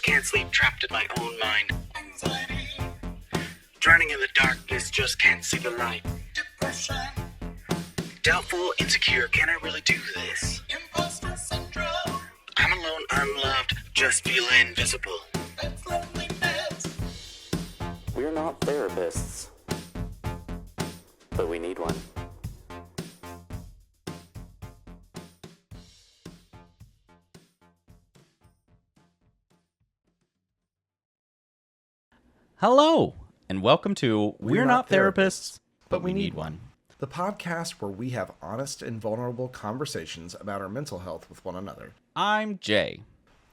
can't sleep, trapped in my own mind. Anxiety. Drowning in the darkness, just can't see the light. Depression. Doubtful, insecure, can I really do this? Imposter syndrome. I'm alone, unloved, just feel invisible. That's loneliness. We're not therapists, but we need one. Hello, and welcome to We're Not Therapists, but we need one. The podcast where we have honest and vulnerable conversations about our mental health with one another. I'm Jay.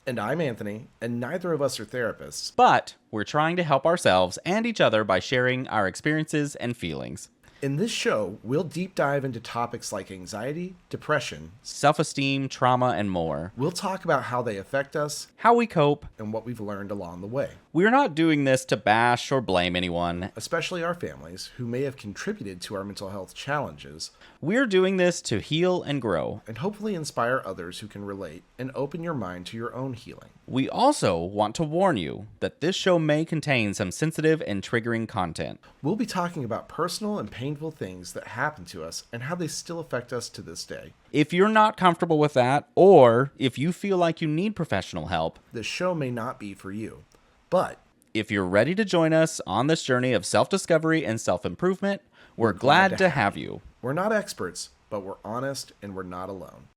And I'm Anthony, and neither of us are therapists. But we're trying to help ourselves and each other by sharing our experiences and feelings. In this show, we'll deep dive into topics like anxiety, depression, self-esteem, trauma, and more. We'll talk about how they affect us, how we cope, and what we've learned along the way. We're not doing this to bash or blame anyone, especially our families who may have contributed to our mental health challenges. We're doing this to heal and grow, and hopefully inspire others who can relate and open your mind to your own healing. We also want to warn you that this show may contain some sensitive and triggering content. We'll be talking about personal and painful things that happen to us and how they still affect us to this day. If you're not comfortable with that, or if you feel like you need professional help, this show may not be for you. But if you're ready to join us on this journey of self-discovery and self-improvement, we're glad to have you. We're not experts, but we're honest and we're not alone.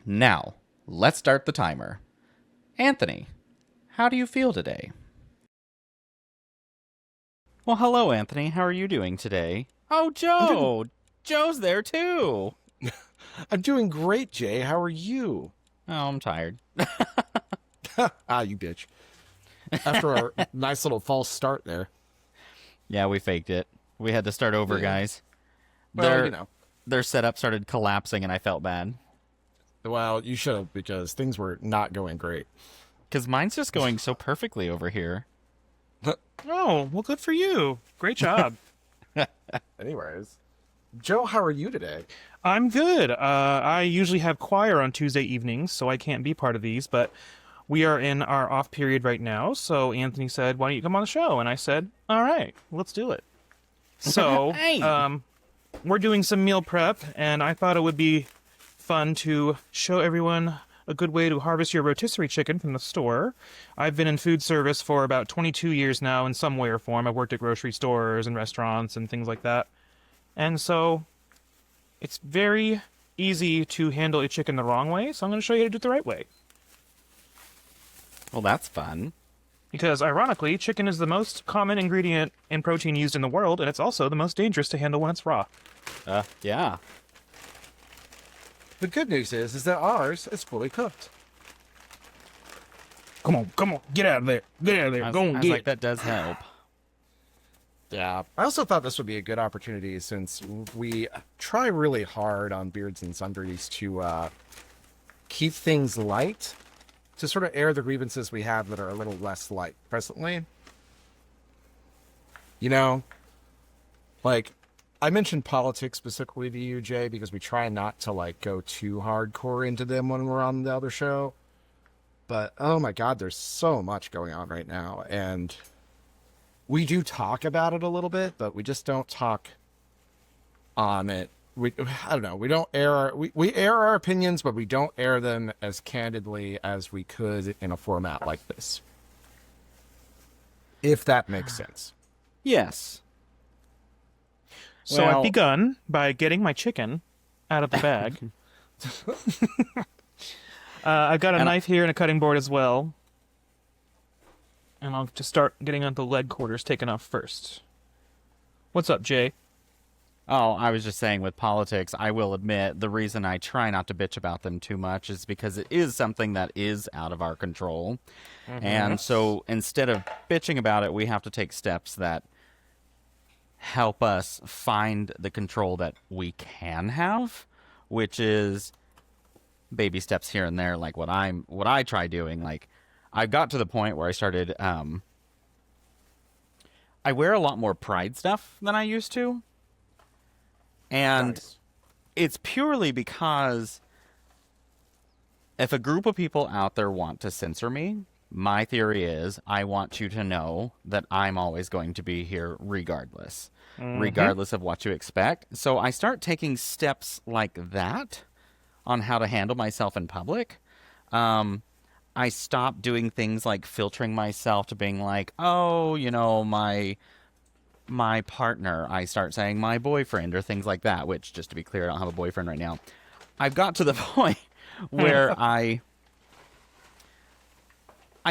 Now, let's start the timer. Anthony, how do you feel today? Well, hello, Anthony. How are you doing today? Oh, Joe! Joe's there, too! I'm doing great, Jay. How are you? Oh, I'm tired. You bitch. After our nice little false start there. Yeah, we faked it. We had to start over, guys. Well, their setup started collapsing, and I felt bad. Well, you should have, because things were not going great. Because mine's just going so perfectly over here. Oh, well, good for you. Great job. Anyways, Joe, how are you today? I'm good. I usually have choir on Tuesday evenings, so I can't be part of these, but we are in our off period right now, so Anthony said, why don't you come on the show? And I said, all right, let's do it. So, hey. We're doing some meal prep, and I thought it would be fun to show everyone a good way to harvest your rotisserie chicken from the store. I've been in food service for about 22 years now in some way or form. I've worked at grocery stores and restaurants and things like that. And so it's very easy to handle a chicken the wrong way, so I'm going to show you how to do it the right way. Well, that's fun. Because, ironically, chicken is the most common ingredient in protein used in the world, and it's also the most dangerous to handle when it's raw. Yeah. The good news is that ours is fully cooked. Come on, get out of there. Get out of there, go and get it. That does help. Yeah. I also thought this would be a good opportunity, since we try really hard on Beards and Sundries to keep things light, to sort of air the grievances we have that are a little less light presently. You know, like, I mentioned politics specifically to you, Jay, because we try not to, like, go too hardcore into them when we're on the other show. But, oh my God, there's so much going on right now. And we do talk about it a little bit, but we just don't talk on it. I don't know. We don't air we air our opinions, but we don't air them as candidly as we could in a format like this. If that makes sense. Yes. So I've begun by getting my chicken out of the bag. I've got a knife here and a cutting board as well. And I'll just start getting on the leg quarters taken off first. What's up, Jay? Oh, I was just saying with politics, I will admit the reason I try not to bitch about them too much is because it is something that is out of our control. Mm-hmm. And so instead of bitching about it, we have to take steps that help us find the control that we can have, which is baby steps here and there, like what I try doing. Like, I got to the point where I started, I wear a lot more Pride stuff than I used to. And nice. It's purely because if a group of people out there want to censor me, My theory is I want you to know that I'm always going to be here regardless, regardless of what you expect. So I start taking steps like that on how to handle myself in public. I stop doing things like filtering myself to being like, oh, my partner. I start saying my boyfriend or things like that, which, just to be clear, I don't have a boyfriend right now. I've got to the point where I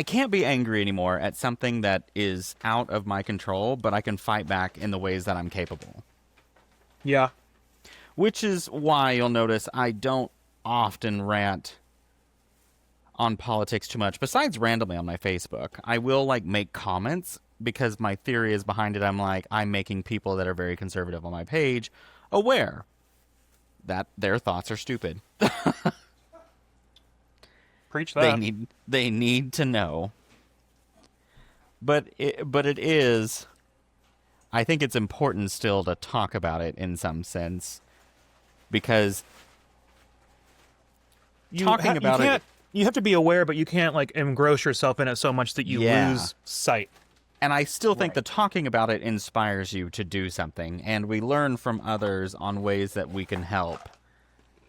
can't be angry anymore at something that is out of my control, but I can fight back in the ways that I'm capable. Yeah. Which is why you'll notice I don't often rant on politics too much, besides randomly on my Facebook. I will make comments because my theory is behind it. I'm making people that are very conservative on my page aware that their thoughts are stupid. Preach that. They need to know. But it is, I think it's important still to talk about it in some sense, because talking about it, you have to be aware, but you can't engross yourself in it so much that you lose sight. And I still think that talking about it inspires you to do something, and we learn from others on ways that we can help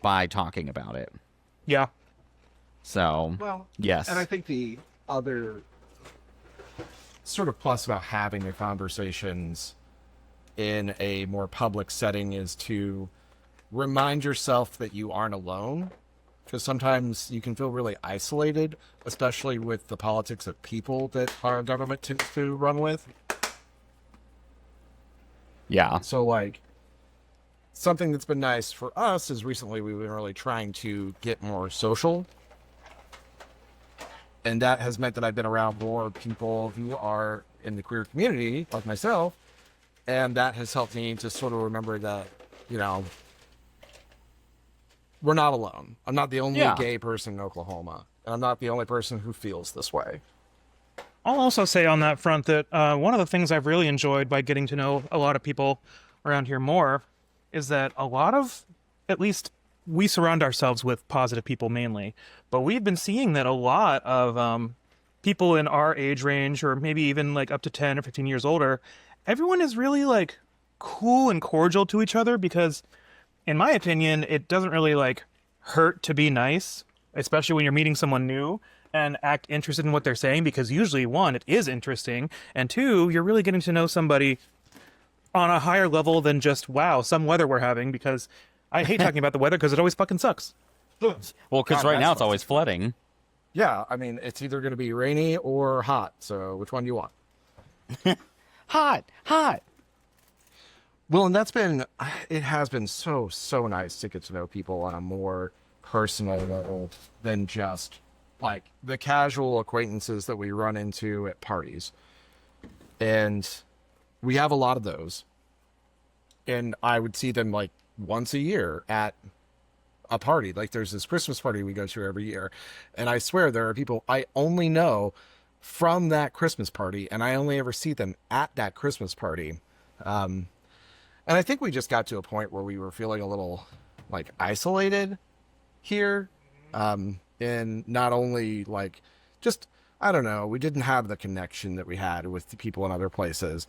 by talking about it. Yeah. So, Well, yes. And I think the other sort of plus about having the conversations in a more public setting is to remind yourself that you aren't alone. Because sometimes you can feel really isolated, especially with the politics of people that our government tends to run with. Yeah. So, something that's been nice for us is recently we've been really trying to get more social. And that has meant that I've been around more people who are in the queer community, like myself. And that has helped me to sort of remember that, we're not alone. I'm not the only gay person in Oklahoma. And I'm not the only person who feels this way. I'll also say on that front that one of the things I've really enjoyed by getting to know a lot of people around here more is that a lot of, at least we surround ourselves with positive people mainly, but we've been seeing that a lot of people in our age range, or maybe even up to 10 or 15 years older, everyone is really cool and cordial to each other, because in my opinion, it doesn't really hurt to be nice, especially when you're meeting someone new, and act interested in what they're saying, because usually, one, it is interesting, and two, you're really getting to know somebody on a higher level than just, wow, some weather we're having, because I hate talking about the weather because it always fucking sucks. Well, because right now it's always flooding. Yeah, I mean, it's either going to be rainy or hot, so which one do you want? Hot. Well, and it has been so nice to get to know people on a more personal level than just the casual acquaintances that we run into at parties. And we have a lot of those. And I would see them once a year at a party. There's this Christmas party we go to every year. And I swear there are people I only know from that Christmas party, and I only ever see them at that Christmas party. And I think we just got to a point where we were feeling a little isolated here. And not only I don't know, we didn't have the connection that we had with the people in other places.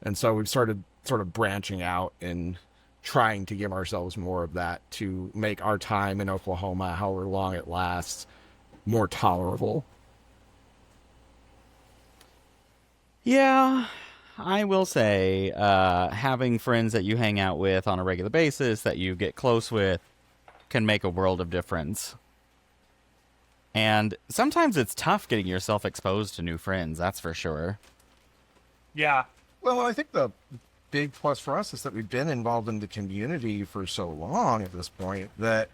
And so we've started sort of branching out and trying to give ourselves more of that to make our time in Oklahoma, however long it lasts, more tolerable. Yeah, I will say, having friends that you hang out with on a regular basis, that you get close with, can make a world of difference. And sometimes it's tough getting yourself exposed to new friends, that's for sure. Yeah. Well, I think the big plus for us is that we've been involved in the community for so long at this point that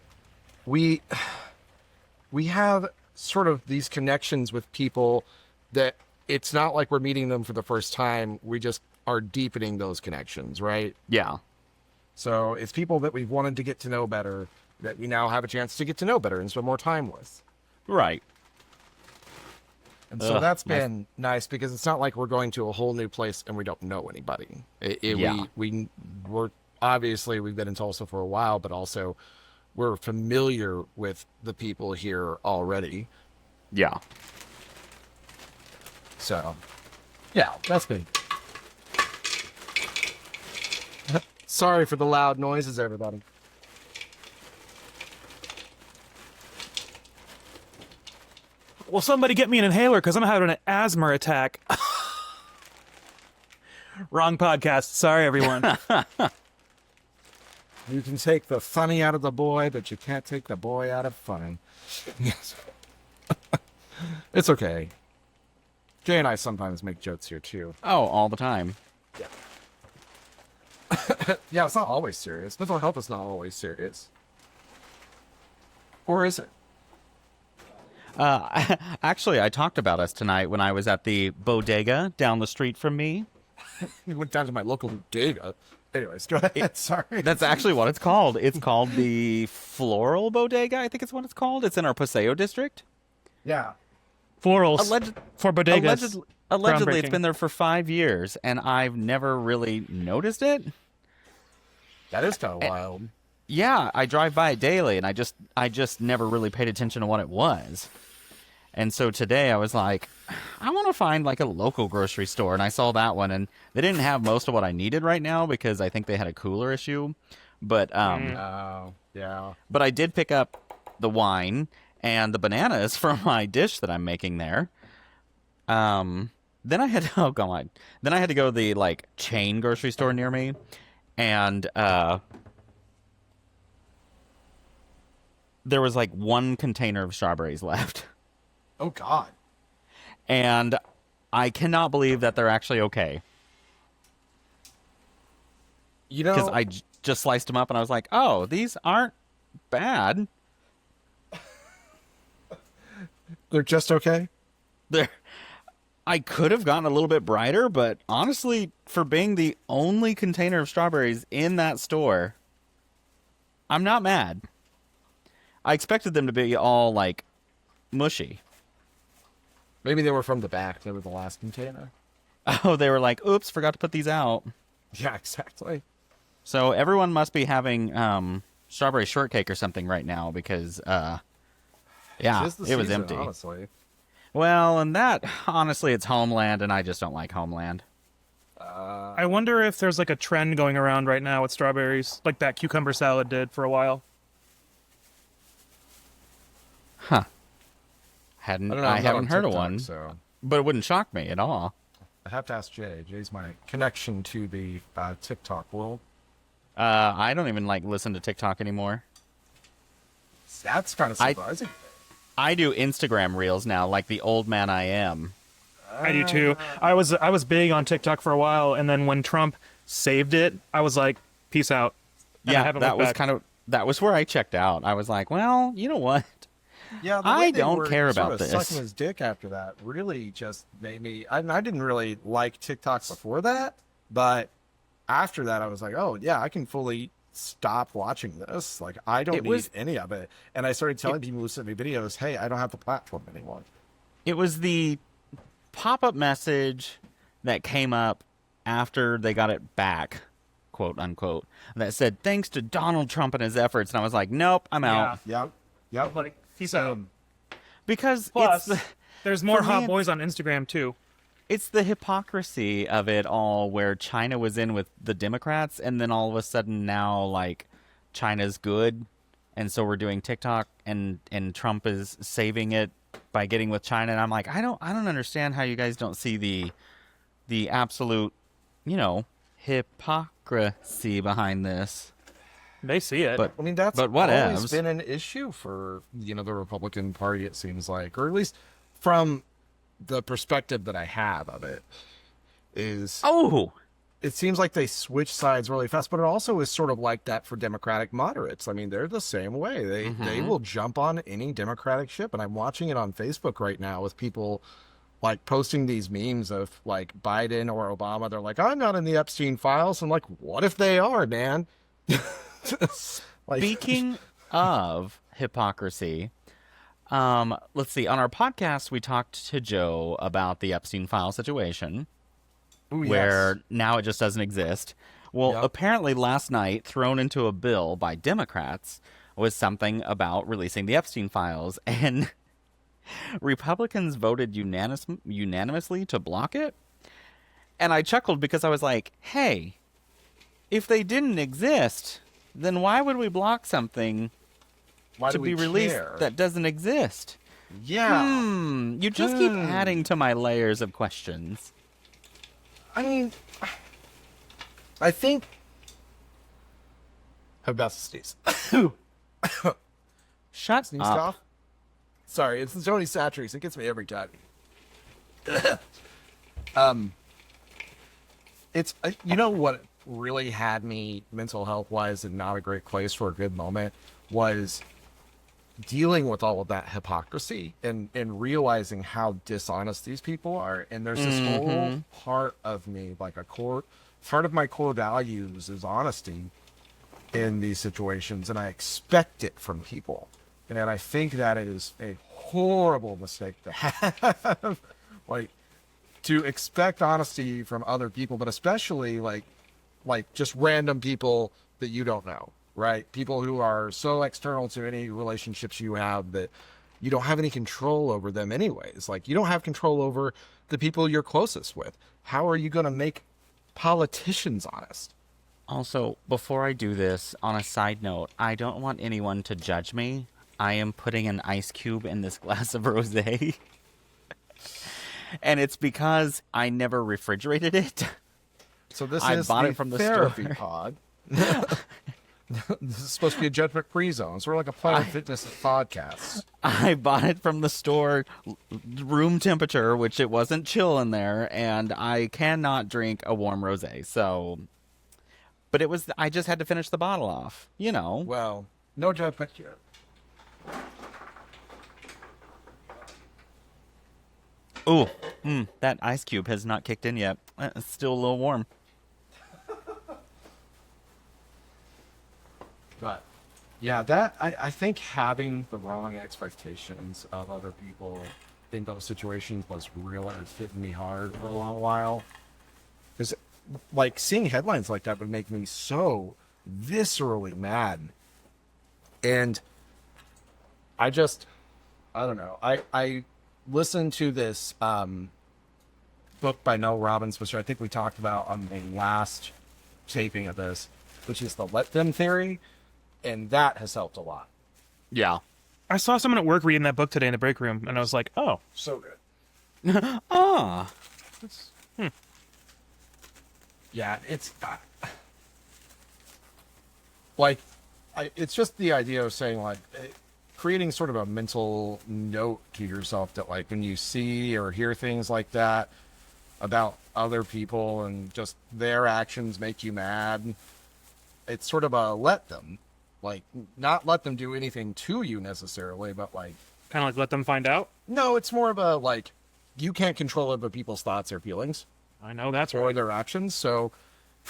we have sort of these connections with people that it's not like we're meeting them for the first time. We just are deepening those connections, right? Yeah. So it's people that we've wanted to get to know better that we now have a chance to get to know better and spend more time with. Right. And so that's been nice because it's not like we're going to a whole new place and we don't know anybody. We're obviously we've been in Tulsa for a while, but also we're familiar with the people here already. Yeah. So, yeah, that's me. Sorry for the loud noises, everybody. Will somebody get me an inhaler because I'm having an asthma attack. Wrong podcast. Sorry, everyone. You can take the funny out of the boy, but you can't take the boy out of funny. Yes. It's okay. Jay and I sometimes make jokes here, too. Oh, all the time. Yeah, it's not always serious. Mental health is not always serious. Or is it? Actually, I talked about us tonight when I was at the bodega down the street from me. We went down to my local bodega. Anyways, go ahead. Sorry. That's actually what it's called. It's called the Floral Bodega, I think it's what it's called. It's in our Paseo district. Yeah. Florals for bodegas. Allegedly, it's Groundbreaking. been there for 5 years, and I've never really noticed it. That is kind of wild. Yeah, I drive by it daily, and I just never really paid attention to what it was. And so today I was like, I want to find like a local grocery store, and I saw that one, and they didn't have most of what I needed right now because I think they had a cooler issue. But Oh, yeah. but I did pick up the wine and the bananas for my dish that I'm making there. Then I had oh god, then I had to go to the like chain grocery store near me, and there was like one container of strawberries left. Oh, God. And I cannot believe that they're actually okay. You know, Because I just sliced them up and I was like, oh, these aren't bad. they're just okay. I could have gotten a little bit brighter, but honestly, for being the only container of strawberries in that store, I'm not mad. I expected them to be all like mushy. Maybe they were from the back. They were the last container. Oh, they were like, oops, forgot to put these out. Yeah, exactly. So everyone must be having strawberry shortcake or something right now because, yeah, Tis the it was season, empty. honestly. Well, and that, honestly, it's Homeland, and I just don't like Homeland. I wonder if there's like a trend going around right now with strawberries, like that cucumber salad did for a while. Huh. I don't know. I'm not haven't on heard of TikTok, one, So but it wouldn't shock me at all. I have to ask Jay. Jay's my connection to the TikTok world. I don't even like listen to TikTok anymore. That's kind of surprising. I do Instagram reels now, like the old man I am. I do too. I was big on TikTok for a while, and then when Trump saved it, I was like, peace out. And I Yeah, haven't that looked was back. that was where I checked out. I was like, well, you know what? Yeah, the I way they don't were care sort about of this. Sucking his dick after that really just made me. I didn't really like TikTok before that, but after that, I was like, oh yeah, I can fully stop watching this. Like, I don't need any of it. And I started telling people who sent me videos, hey, I don't have the platform anymore. It was the pop-up message that came up after they got it back, quote unquote, that said, thanks to Donald Trump and his efforts. And I was like, nope, I'm out. Yep. Like, peace out. Because Plus, it's there's more for me, hot it's- boys on Instagram too. it's the hypocrisy of it all where China was in with the Democrats and then all of a sudden now like China's good and so we're doing TikTok and Trump is saving it by getting with China, and I'm like, I don't understand how you guys don't see the absolute, hypocrisy behind this. They see it. But I mean, that's but what always evs? been an issue for, the Republican Party, it seems like, or at least from the perspective that I have of it, is Oh, it seems like they switch sides really fast, but it also is sort of like that for Democratic moderates. I mean, they're the same way. They will jump on any Democratic ship, and I'm watching it on Facebook right now with people like posting these memes of like Biden or Obama. They're like, I'm not in the Epstein files. I'm like, what if they are, man? Like, speaking of hypocrisy, let's see. On our podcast, we talked to Joe about the Epstein file situation, ooh, yes. where now it just doesn't exist. Well, Yep. apparently last night, thrown into a bill by Democrats was something about releasing the Epstein files, and Republicans voted unanimously to block it. And I chuckled because I was like, hey, if they didn't exist, then why would we block something Why to do be we released care? that doesn't exist? Yeah. You just keep adding to my layers of questions. I mean, I think. How about the sneeze? Shut Sneeze up. cough? Sorry, it's the Tony Satcheries. It gets me every time. It's you know what really had me mental health wise in not a great place for a good moment was dealing with all of that hypocrisy and realizing how dishonest these people are. And there's this whole part of me, like part of my core values is honesty in these situations, and I expect it from people. And I think that is a horrible mistake to have. Like, to expect honesty from other people, but especially like just random people that you don't know, right? People who are so external to any relationships you have that you don't have any control over them anyways. Like, you don't have control over the people you're closest with. How are you going to make politicians honest? Also, before I do this, on a side note, I don't want anyone to judge me. I am putting an ice cube in this glass of rosé. And it's because I never refrigerated it. So this I is bought the it from the therapy store. pod. This is supposed to be a judgment-free zone. It's sort of like a Planet Fitness podcast. I bought it from the store, room temperature, which it wasn't chill in there, and I cannot drink a warm rosé. So, but it was, I just had to finish the bottle off, you know. Well, no judgment here. Ooh, that ice cube has not kicked in yet. It's still a little warm. But yeah, that I think having the wrong expectations of other people in those situations was really hitting me hard for a long while. Because like seeing headlines like that would make me so viscerally mad. And I don't know. I listened to this book by Mel Robbins, which I think we talked about on the last taping of this, which is the Let Them theory. And that has helped a lot. Yeah. I saw someone at work reading that book today in the break room, and I was like, oh. So good. Ah. Yeah, it's like, it's just the idea of saying, like, creating sort of a mental note to yourself that, like, when you see or hear things like that about other people and just their actions make you mad, it's sort of a let them. Like, not let them do anything to you necessarily, but, like... Kind of like let them find out? No, it's more of a, like, you can't control other people's thoughts or feelings. I know, that's Or right. their actions, so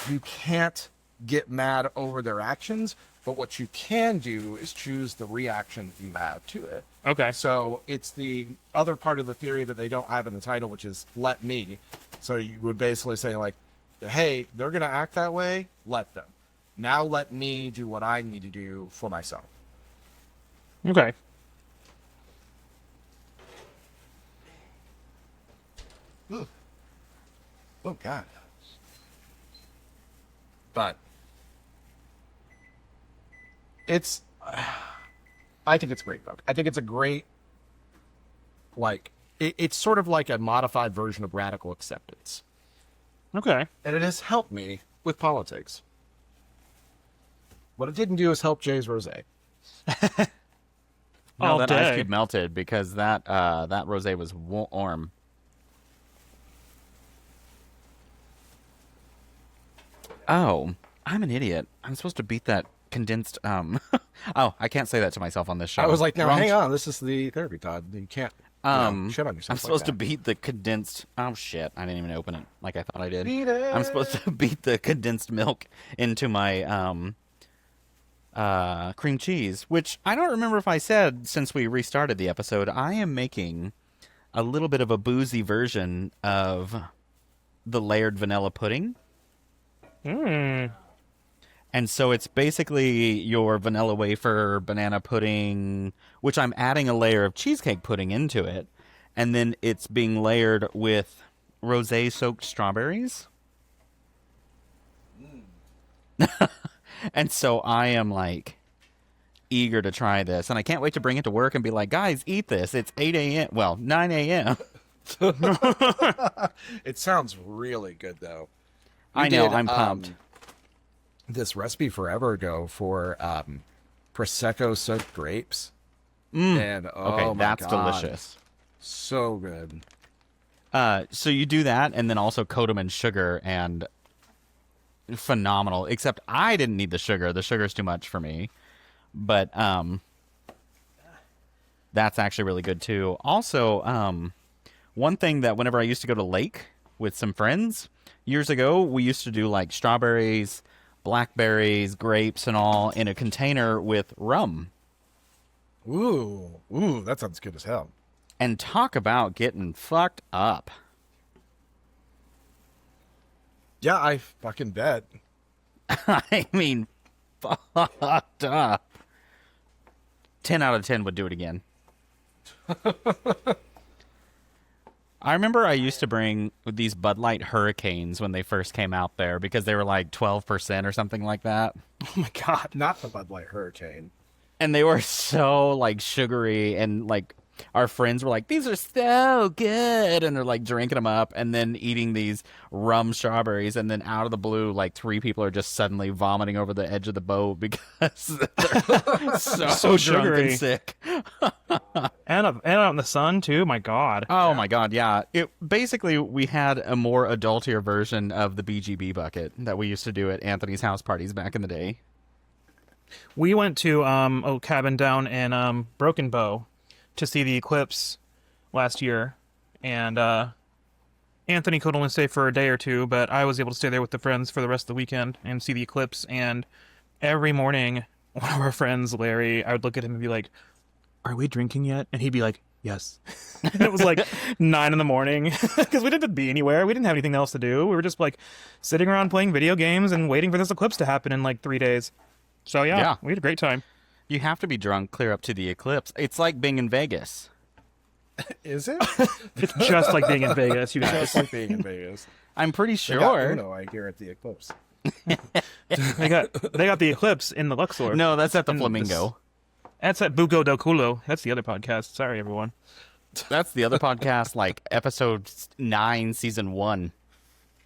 you can't get mad over their actions, but what you can do is choose the reaction you have to it. Okay. So it's the other part of the theory that they don't have in the title, which is let me. So you would basically say, like, hey, they're going to act that way, let them. Now let me do what I need to do for myself. Okay. Ugh. Oh, God. But it's, I think it's a great book. I think it's a great, like, it's sort of like a modified version of Radical Acceptance. Okay. And it has helped me with politics. What it didn't do is help Jay's rosé. No, All that day. ice cube melted because that rosé was warm. Oh, I'm an idiot. I'm supposed to beat that condensed. Oh, I can't say that to myself on this show. I was like, now Wrong hang on, this is the therapy, Todd. You can't shit on yourself. I'm like supposed to that. beat the condensed. Oh shit! I didn't even open it like I thought I did. Beat it. I'm supposed to beat the condensed milk into my cream cheese, which I don't remember if I said since we restarted the episode. I am making a little bit of a boozy version of the layered vanilla pudding. Hmm. And so it's basically your vanilla wafer banana pudding, which I'm adding a layer of cheesecake pudding into it. And then it's being layered with rosé soaked strawberries. And so I am like eager to try this. And I can't wait to bring it to work and be like, guys, eat this. It's 8 a.m. Well, 9 a.m. It sounds really good, though. I know, I'm pumped. This recipe forever ago for Prosecco soaked grapes. And Okay, my that's God, delicious. So good. So you do that and then also coat them in sugar and phenomenal. Except I didn't need the sugar. The sugar's too much for me. But that's actually really good too. Also, one thing that whenever I used to go to Lake with some friends years ago, we used to do like strawberries, blackberries, grapes, and all in a container with rum. Ooh, that sounds good as hell. And talk about getting fucked up. Yeah, I fucking bet. I mean, fucked up. 10 out of 10 would do it again. I remember I used to bring these Bud Light Hurricanes when they first came out there because they were like 12% or something like that. Oh my God, not the Bud Light Hurricane. And they were so like sugary and like our friends were like, these are so good. And they're like drinking them up and then eating these rum strawberries. And then out of the blue, like 3 people are just suddenly vomiting over the edge of the boat because they're so drunk sugary. and sick. And out in the sun too. My God. Oh my God, yeah. It basically we had a more adultier version of the BGB bucket that we used to do at Anthony's house parties back in the day. We went to a cabin down in Broken Bow to see the eclipse last year, and Anthony could only stay for a day or two, but I was able to stay there with the friends for the rest of the weekend and see the eclipse. And every morning, one of our friends, Larry, I would look at him and be like, "Are we drinking yet?" And he'd be like, "Yes." And it was like 9 in the morning because we didn't be anywhere. We didn't have anything else to do. We were just like sitting around playing video games and waiting for this eclipse to happen in like 3 days. So yeah, we had a great time. You have to be drunk clear up to the eclipse. It's like being in Vegas. Is it? It's just like being in Vegas, you guys. Just like being in Vegas. I'm pretty They got sure. Uno, I hear, at the eclipse. They got the eclipse in the Luxor. No, that's at the And Flamingo. That's at Buco del Culo. That's the other podcast. Sorry, everyone. That's the other podcast, like episode 9, season 1.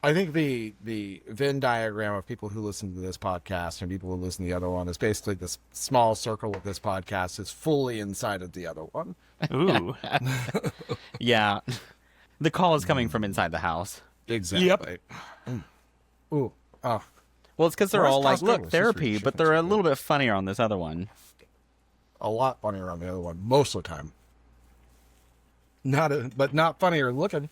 I think the Venn diagram of people who listen to this podcast and people who listen to the other one is basically this small circle of this podcast is fully inside of the other one. Ooh. Yeah. The call is coming from inside the house. Exactly. Ooh. Oh. Well, it's because they're Where's all like, Costco? look, It's therapy, just but they're a little bit funnier on this other one. A lot funnier on the other one, most of the time. But not funnier looking.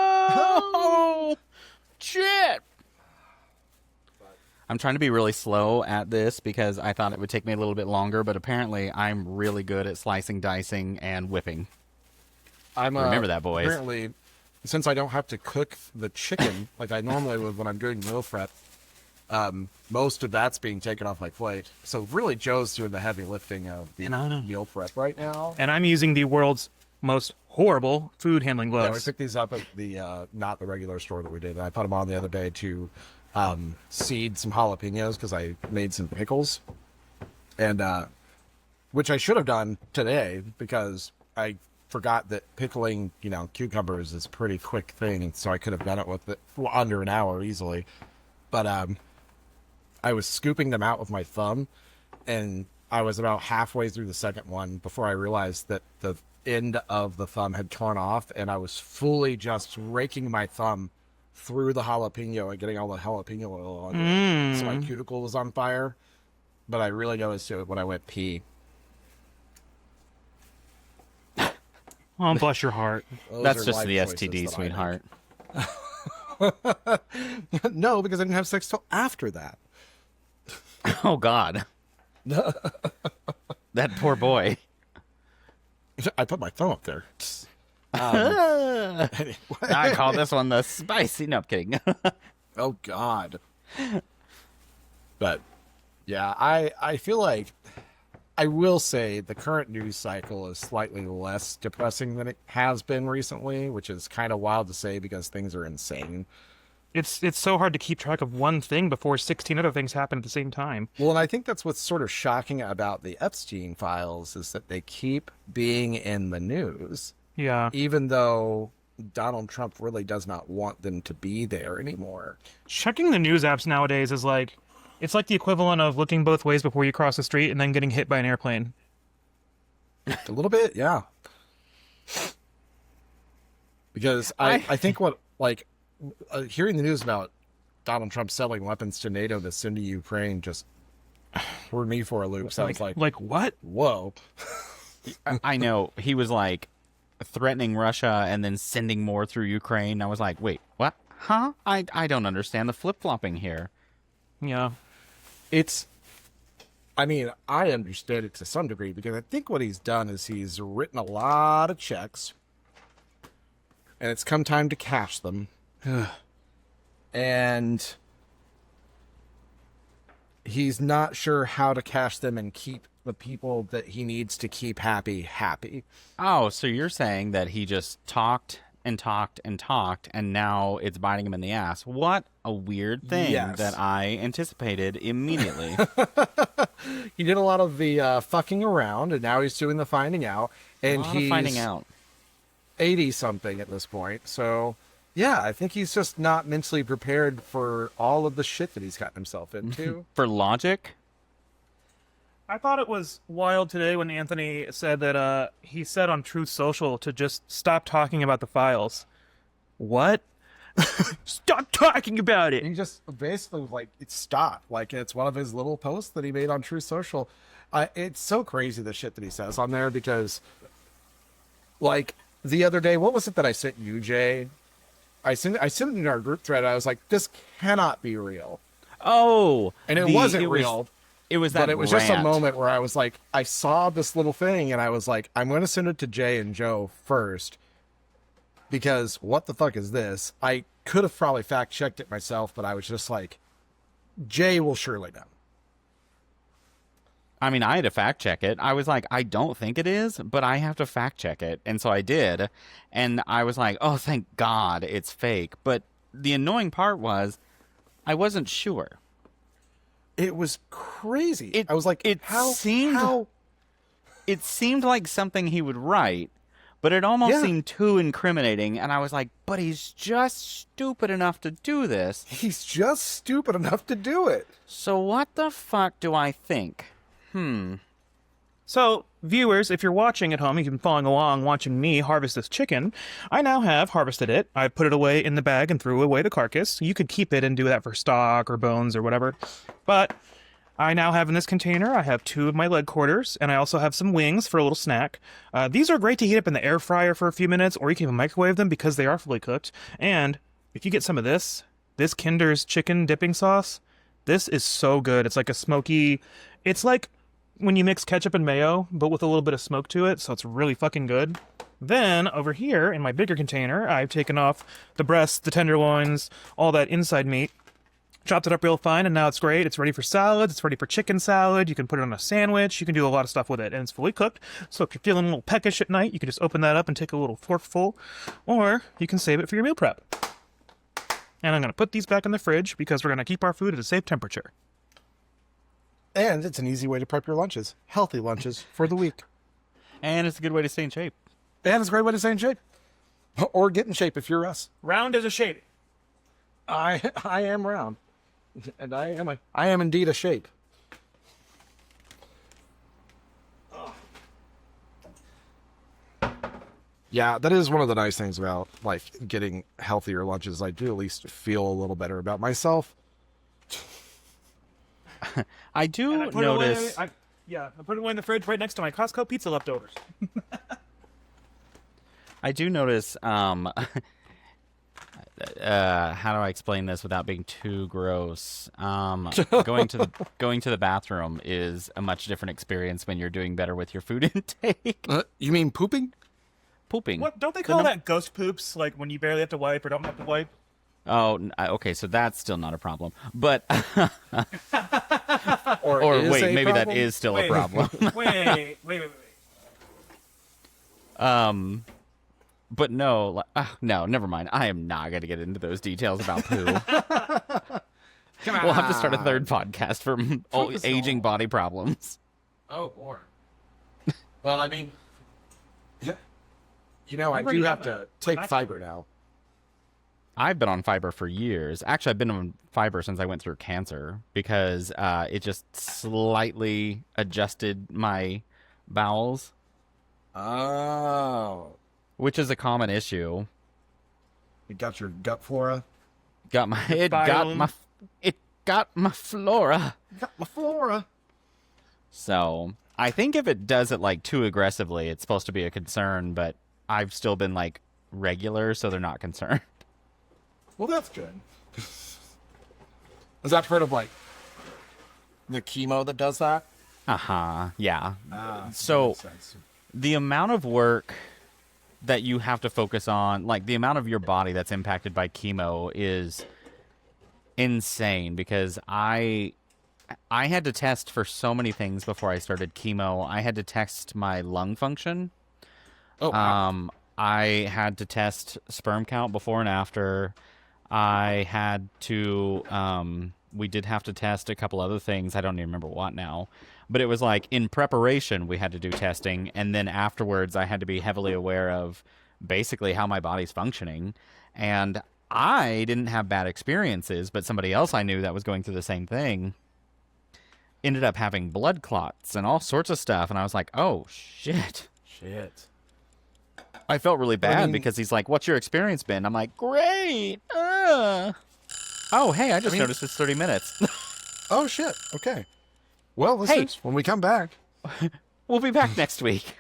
Oh, shit. I'm trying to be really slow at this because I thought it would take me a little bit longer, but apparently I'm really good at slicing, dicing, and whipping. Remember that, boys. Apparently, since I don't have to cook the chicken like I normally would when I'm doing meal prep, most of that's being taken off my plate. So really, Joe's doing the heavy lifting of the meal prep right now. And I'm using the world's most horrible food handling Yeah, we gloves. picked these up at the not the regular store that we did. And I put them on the other day to seed some jalapenos because I made some pickles, and which I should have done today because I forgot that pickling, cucumbers is a pretty quick thing, so I could have done it with it under an hour easily. But I was scooping them out with my thumb, and I was about halfway through the second one before I realized that the end of the thumb had torn off, and I was fully just raking my thumb through the jalapeno and getting all the jalapeno oil on it. So my cuticle was on fire, but I really noticed it when I went pee. Oh, bless your heart. Those That's are just life the choices STD, that I sweetheart. make. No, because I didn't have sex till after that. Oh, God. That poor boy. I put my thumb up there. I call this one the spicy. No, I'm kidding. Oh, God. But yeah, I feel like I will say the current news cycle is slightly less depressing than it has been recently, which is kind of wild to say because things are insane. It's so hard to keep track of one thing before 16 other things happen at the same time. Well, and I think that's what's sort of shocking about the Epstein files is that they keep being in the news, Yeah. even though Donald Trump really does not want them to be there anymore. Checking the news apps nowadays is like, it's like the equivalent of looking both ways before you cross the street and then getting hit by an airplane. A little bit, yeah. Because I think what, like, hearing the news about Donald Trump selling weapons to NATO to send to Ukraine just threw me for a loop. So I was like, what? whoa. I know. He was like threatening Russia and then sending more through Ukraine. I was like, wait, what? Huh? I don't understand the flip-flopping here. Yeah. I mean, I understand it to some degree because I think what he's done is he's written a lot of checks and it's come time to cash them. And he's not sure how to cash them and keep the people that he needs to keep happy. Oh, so you're saying that he just talked and talked and talked, and now it's biting him in the ass. What a weird thing Yes. that I anticipated immediately. He did a lot of the fucking around, and now he's doing the finding out. And He's finding out. 80-something at this point. So, yeah, I think he's just not mentally prepared for all of the shit that he's gotten himself into. For logic? I thought it was wild today when Anthony said that he said on Truth Social to just stop talking about the files. What? Stop talking about it. He just basically was like, it stopped. Like, it's one of his little posts that he made on Truth Social. It's so crazy the shit that he says on there because, like, the other day, what was it that I sent you, Jay? I sent it in our group thread. I was like, this cannot be real. Oh! And it wasn't real. It was that But it was just a rant. moment where I was like, I saw this little thing and I was like, I'm going to send it to Jay and Joe first because what the fuck is this? I could have probably fact checked it myself, but I was just like, Jay will surely know. I mean, I had to fact check it. I was like, I don't think it is, but I have to fact check it. And so I did. And I was like, oh, thank God it's fake. But the annoying part was I wasn't sure. It was crazy. I was like, it seemed like something he would write, but it almost seemed too incriminating. And I was like, but he's just stupid enough to do this. He's just stupid enough to do it. So what the fuck do I think? So, viewers, if you're watching at home, you've been following along watching me harvest this chicken. I now have harvested it. I put it away in the bag and threw away the carcass. You could keep it and do that for stock or bones or whatever. But I now have in this container, I have 2 of my leg quarters, and I also have some wings for a little snack. These are great to heat up in the air fryer for a few minutes, or you can even microwave them because they are fully cooked. And if you get some of this Kinder's chicken dipping sauce, this is so good. It's like a smoky, it's like when you mix ketchup and mayo, but with a little bit of smoke to it, so it's really fucking good. Then, over here, in my bigger container, I've taken off the breasts, the tenderloins, all that inside meat, chopped it up real fine, and now it's great. It's ready for salads, it's ready for chicken salad, you can put it on a sandwich, you can do a lot of stuff with it, and it's fully cooked, so if you're feeling a little peckish at night, you can just open that up and take a little forkful, or you can save it for your meal prep. And I'm going to put these back in the fridge, because we're going to keep our food at a safe temperature. And it's an easy way to prep your lunches. Healthy lunches for the week. And it's a good way to stay in shape. And it's a great way to stay in shape. Or get in shape if you're us. Round as a shape. I am round. And I am indeed a shape. Yeah, that is one of the nice things about like getting healthier lunches. I do at least feel a little better about myself. I do And I put notice. I put it away in the fridge right next to my Costco pizza leftovers. I do notice. How do I explain this without being too gross? Going to the bathroom is a much different experience when you're doing better with your food intake. You mean pooping? Pooping. What don't they call that ghost poops? Like when you barely have to wipe or don't have to wipe? Oh, okay, so that's still not a problem. But Or, or is wait, a maybe that problem? is still a problem. Wait. But no, no, never mind. I am not going to get into those details about poo. Come on. We'll have to start a third podcast for Focus aging on- body problems. Oh, boy. Well, I mean, yeah. You know, I already do have have to that. take Back- fiber now. I've been on fiber for years. Actually, I've been on fiber since I went through cancer because it just slightly adjusted my bowels, Oh. which is a common issue. You got your gut flora? It got my flora. Got my flora. So I think if it does it like too aggressively, it's supposed to be a concern. But I've still been like regular, so they're not concerned. Well, that's good. Is that part of, like, the chemo that does that? Yeah. Ah, So- makes sense. The amount of work that you have to focus on, like the amount of your body that's impacted by chemo, is insane. Because I had to test for so many things before I started chemo. I had to test my lung function. Oh, wow. I had to test sperm count before and after. I had to, we did have to test a couple other things. I don't even remember what now. But it was like in preparation, we had to do testing. And then afterwards, I had to be heavily aware of basically how my body's functioning. And I didn't have bad experiences, but somebody else I knew that was going through the same thing ended up having blood clots and all sorts of stuff. And I was like, oh, shit. Shit. I felt really bad mean- because he's like, what's your experience been? I'm like, great. Oh, hey, I just noticed it's 30 minutes. Oh, shit. Okay. Well, listeners, when we come back, We'll be back next week.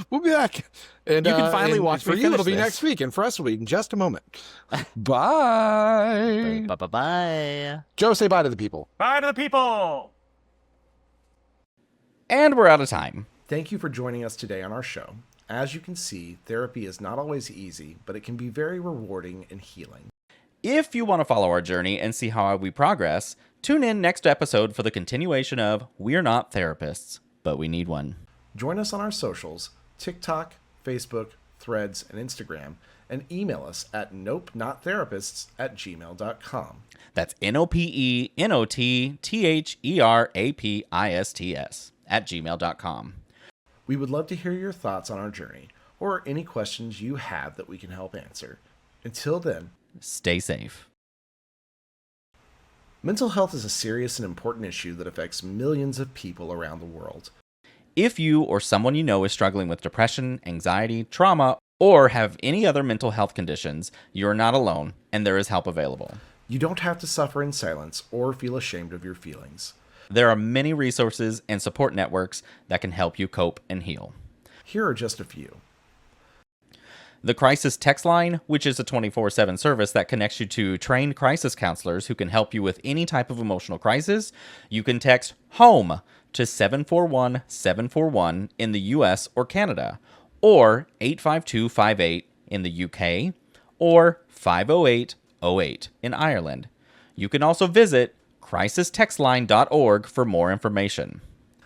we'll be back. And You can finally and watch for me you. It'll finish be this. next week, and for us, it'll be in just a moment. Bye. Bye. Joe, say bye to the people. Bye to the people. And we're out of time. Thank you for joining us today on our show. As you can see, therapy is not always easy, but it can be very rewarding and healing. If you want to follow our journey and see how we progress, tune in next episode for the continuation of We're Not Therapists, but We Need One. Join us on our socials, TikTok, Facebook, Threads, and Instagram, and email us at nopenotttherapists@gmail.com. That's NOPENOTTHERAPISTS We would love to hear your thoughts on our journey, or any questions you have that we can help answer. Until then, Stay safe. mental health is a serious and important issue that affects millions of people around the world. If you or someone you know is struggling with depression, anxiety, trauma, or have any other mental health conditions, you're not alone, and there is help available. You don't have to suffer in silence or feel ashamed of your feelings. There are many resources and support networks that can help you cope and heal. Here are just a few. The Crisis Text Line, which is a 24/7 service that connects you to trained crisis counselors who can help you with any type of emotional crisis. You can text HOME to 741-741 in the US or Canada, or 85258 in the UK, or 50808 in Ireland. You can also visit crisistextline.org for more information.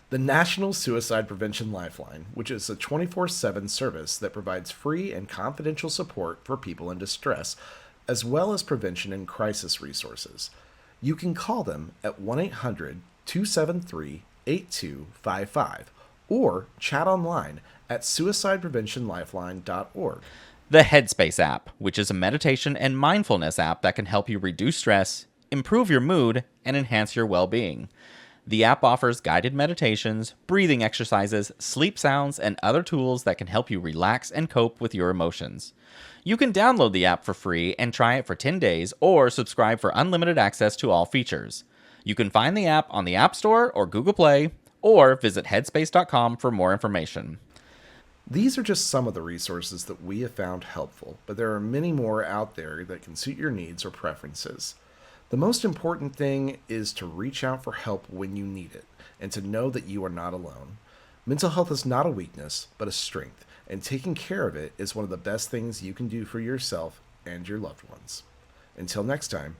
The National Suicide Prevention Lifeline, which is a 24/7 service that provides free and confidential support for people in distress, as well as prevention and crisis resources. You can call them at 1-800-273-8255 or chat online at suicidepreventionlifeline.org. The Headspace app, which is a meditation and mindfulness app that can help you reduce stress, improve your mood, and enhance your well-being. The app offers guided meditations, breathing exercises, sleep sounds, and other tools that can help you relax and cope with your emotions. You can download the app for free and try it for 10 days or subscribe for unlimited access to all features. You can find the app on the App Store or Google Play, or visit headspace.com for more information. These are just some of the resources that we have found helpful, but there are many more out there that can suit your needs or preferences. The most important thing is to reach out for help when you need it, and to know that you are not alone. Mental health is not a weakness, but a strength, and taking care of it is one of the best things you can do for yourself and your loved ones. Until next time,